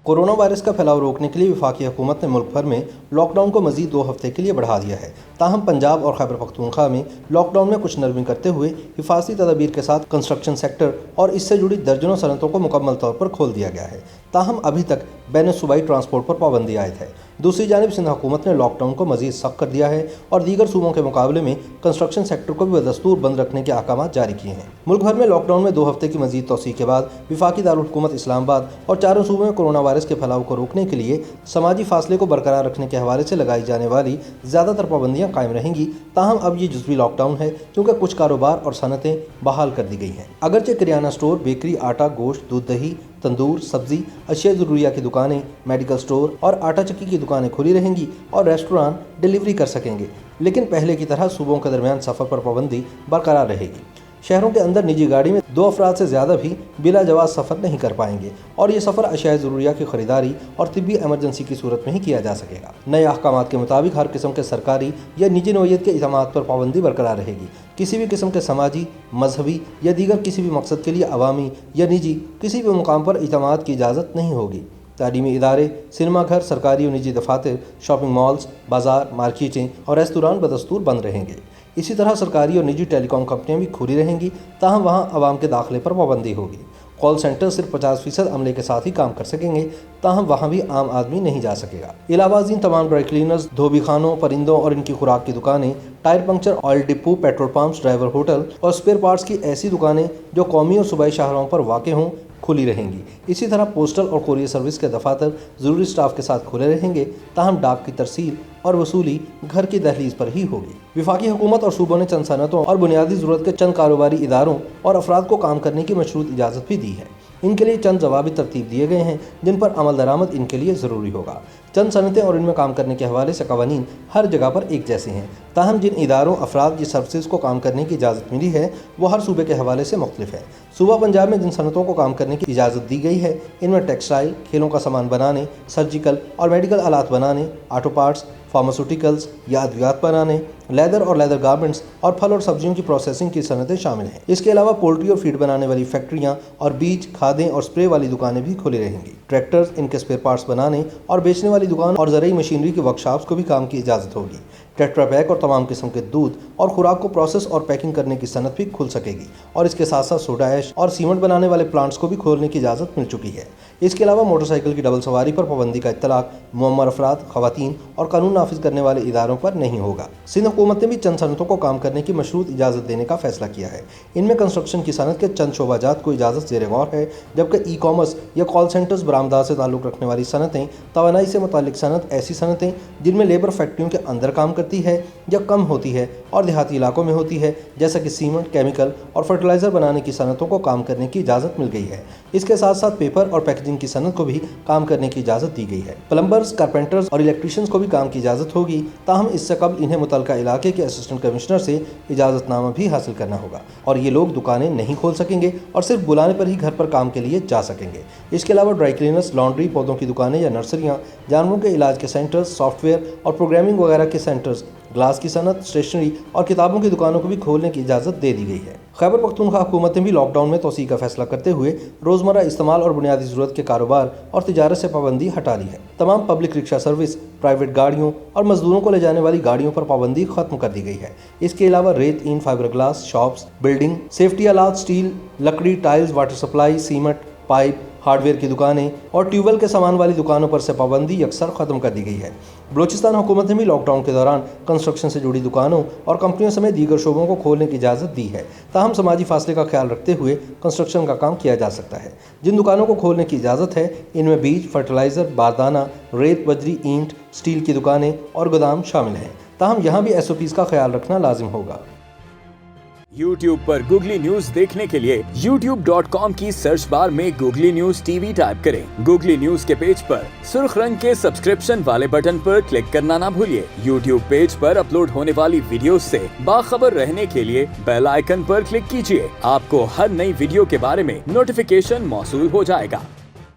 Corona virus का फैलाव रोकने के लिए वफाकी हुकूमत ने मुल्क भर में लॉकडाउन को मजीद 2 हफ्ते के लिए बढ़ा दिया है। ताहम पंजाब और खैबर पख्तूनख्वा में लॉकडाउन में कुछ नरमी करते हुए हिफाजती तदाबीर के साथ कंस्ट्रक्शन सेक्टर और इससे जुड़ी दर्जनों सनतों को मुकम्मल तौर पर खोल दिया गया है। ताहम अभी तक बैन सूबाई ट्रांसपोर्ट पर पाबंदी आयद है। दूसरी जानिब सिंध हुकूमत ने लॉकडाउन को मजीद सख्त कर दिया है और दीगर सूबों के मुकाबले में कंस्ट्रक्शन सेक्टर को भी बदस्तूर बंद रखने के अहकाम जारी किए हैं। मुल्क भर में लॉकडाउन में 2 हफ्ते की मजीद तोसी के बाद वफाकी दारुल हुकूमत इस्लामाबाद और चारों सूबों में कोरोना वायरस के फैलाव को रोकने के लिए समाजी फासले को बरकरार रखने के हवाले से लगाई जाने वाली ज़्यादातर पाबंदियाँ कायम रहेंगी। ताहम अब ये जुज़वी लॉकडाउन है क्योंकि कुछ कारोबार और सनतें बहाल कर दी गई हैं। अगरचे किराना स्टोर, बेकरी, आटा, गोश्त, दूध, दही, तंदूर, सब्जी, अशिया ज़रूरिया की दुकानें, मेडिकल स्टोर और आटा चक्की की दुकानें खुली रहेंगी और रेस्टोरेंट डिलीवरी कर सकेंगे, लेकिन पहले की तरह सूबों के दरमियान सफ़र पर पाबंदी बरकरार रहेगी। शहरों के अंदर निजी गाड़ी में 2 अफराद से ज़्यादा भी बिला जवाज़ सफ़र नहीं कर पाएंगे और ये सफ़र अशिया ज़रूरिया की ख़रीदारी और तिब्बी एमरजेंसी की सूरत में ही किया जा सकेगा। नए अहकामात के मुताबिक हर किस्म के सरकारी या निजी नौइयत के इक़दामात पर पाबंदी बरकरार रहेगी। किसी भी किस्म के समाजी, मजहबी या दीगर किसी भी मकसद के लिए अवामी या निजी किसी भी मुकाम पर इक़दामात की इजाज़त नहीं होगी। तालीमी इदारे, सिनेमा घर, सरकारी और निजी दफातर, शॉपिंग मॉल्स, बाज़ार, मार्केटें और रेस्तोरां बदस्तूर बंद रहेंगे। इसी तरह सरकारी और निजी टेलीकॉम कंपनियां भी खुली रहेंगी, ताहम वहां आवाम के दाखिले पर पाबंदी होगी। कॉल सेंटर सिर्फ 50% अमले के साथ ही काम कर सकेंगे, ताहम वहां भी आम आदमी नहीं जा सकेगा। इलावाज़ीन तमाम ड्राई क्लीनर्स, धोबी खानों, परिंदों और इनकी खुराक की दुकानें, tyre puncture, oil depot, petrol pumps, driver hotel और स्पेयर पार्ट्स की ऐसी दुकानें जो कौमी और सूबाई शाहराहों पर वाक़ हों खुली रहेंगी। इसी तरह पोस्टल और कोरियर सर्विस के दफातर ज़रूरी स्टाफ के साथ खुले रहेंगे, ताहम डाक की तरसील और वसूली घर की दहलीज पर ही होगी। वफाकी हुकूमत और सूबों ने चंद सनतों और बुनियादी ज़रूरत के चंद कारोबारी इदारों और अफराद को काम करने की मशरूत इजाज़त भी दी है। इनके लिए चंद ज़वाबित तरतीब दिए गए हैं जिन पर अमल दरामद इनके लिए ज़रूरी होगा। चंद सनतें और इनमें काम करने के हवाले से कवानीन हर जगह पर एक जैसे हैं, ताहम जिन इदारों, अफराद या सर्विसेज को काम करने की इजाज़त मिली है वो हर सूबे के हवाले से मुख्तलिफ है। सूबा पंजाब में जिन सनतों को काम करने की इजाज़त दी गई है इनमें टेक्सटाइल, खेलों का सामान बनाने, सर्जिकल और मेडिकल आलात बनाने, ऑटो पार्ट्स, फार्मास्यूटिकल्स या अद्वियात बनाने, लेदर और लेदर गारमेंट्स और फल और सब्जियों की प्रोसेसिंग की सनतें शामिल हैं। इसके अलावा पोल्ट्री और फीड बनाने वाली फैक्ट्रियां और बीज, खादें और स्प्रे वाली दुकानें भी खुली रहेंगी। ट्रैक्टर्स, इनके स्पेयर पार्ट्स बनाने और बेचने वाली दुकान और ज़रूरी मशीनरी के वर्कशॉप्स को भी काम की इजाज़त होगी। टेट्रा पैक और तमाम किस्म के दूध और खुराक को प्रोसेस और पैकिंग करने की सनत भी खुल सकेगी और इसके साथ साथ सोडा ऐश और सीमेंट बनाने वाले प्लांट्स को भी खोलने की इजाज़त मिल चुकी है। इसके अलावा मोटरसाइकिल की डबल सवारी पर पाबंदी का इत्तलाक मुअम्मर अफराद, खवातीन और कानून नाफिज करने वाले इदारों पर नहीं होगा। सिंध हुकूमत ने भी चंद सनतों को काम करने की मशरूत इजाज़त देने का फैसला किया है। इनमें कंस्ट्रक्शन की सनत के चंद शोबाजात को इजाज़त ज़ेर गौर है, जबकि ई कॉमर्स या कॉल सेंटर्स, बरामदात से ताल्लुक़ रखने वाली सनतें, तवानाई से मुतालिक सनत, ऐसी सनतें जिनमें लेबर फैक्ट्रियों के अंदर काम करती है या कम होती है और देहाती इलाकों में होती है, जैसा कि सीमेंट, केमिकल और फर्टिलाइज़र बनाने की सनतों को काम करने की इजाज़त मिल गई है। इसके साथ साथ पेपर और पैकेजिंग की सनत को भी काम करने की इजाज़त दी गई है। प्लम्बर्स, कारपेंटर्स और इलेक्ट्रीशियंस को भी काम की इजाज़त होगी, ताहम इससे कबल इन्हें मुतलका इलाके के असिस्टेंट कमिश्नर से इजाज़तनामा भी हासिल करना होगा और ये लोग दुकानें नहीं खोल सकेंगे और सिर्फ बुलाने पर ही घर पर काम के लिए जा सकेंगे। इसके अलावा ड्राई क्लीनर्स, लॉन्ड्री, पौधों की दुकानें या नर्सरियाँ, जानवरों के इलाज के सेंटर्स, सॉफ्टवेयर और प्रोग्रामिंग वगैरह के सेंटर्स, ग्लास की सनत, स्टेशनरी और किताबों की दुकानों को भी खोलने की इजाज़त दे दी गई है। खैबर पख्तूनख्वा हुकूमत ने भी लॉकडाउन में तोसी का फैसला करते हुए रोज़मर्रा इस्तेमाल और बुनियादी ज़रूरत के कारोबार और तिजारत से पाबंदी हटा ली है। तमाम पब्लिक रिक्शा सर्विस, प्राइवेट गाड़ियों और मजदूरों को ले जाने वाली गाड़ियों पर पाबंदी खत्म कर दी गई है। इसके अलावा रेत, ईंट, fibre glass, shops, building, safety आलात, स्टील, लकड़ी, tiles, water supply, cement, pipe, hardware की दुकानें और ट्यूबवेल के सामान वाली दुकानों पर से पाबंदी अक्सर ख़त्म कर दी गई है। बलूचिस्तान हुकूमत ने भी लॉकडाउन के दौरान कंस्ट्रक्शन से जुड़ी दुकानों और कंपनियों समेत दीगर शोबों को खोलने की इजाज़त दी है, ताहम समाजी फासले का ख्याल रखते हुए कंस्ट्रक्शन का काम किया जा सकता है। जिन दुकानों को खोलने की इजाज़त है इनमें बीज, फर्टिलाइज़र, बारदाना, रेत, बजरी, ईंट, स्टील की दुकानें और गोदाम शामिल हैं, ताहम यहाँ भी SOPs का ख्याल रखना लाजिम होगा। YouTube पर गूगली न्यूज देखने के लिए youtube.com की सर्च बार में गूगली न्यूज TV टाइप करें। गूगली न्यूज के पेज पर सुर्ख रंग के सब्सक्रिप्शन वाले बटन पर क्लिक करना ना भूलिए। YouTube पेज पर अपलोड होने वाली वीडियोस से बाखबर रहने के लिए बेल आइकन पर क्लिक कीजिए। आपको हर नई वीडियो के बारे में नोटिफिकेशन मौसूल हो जाएगा।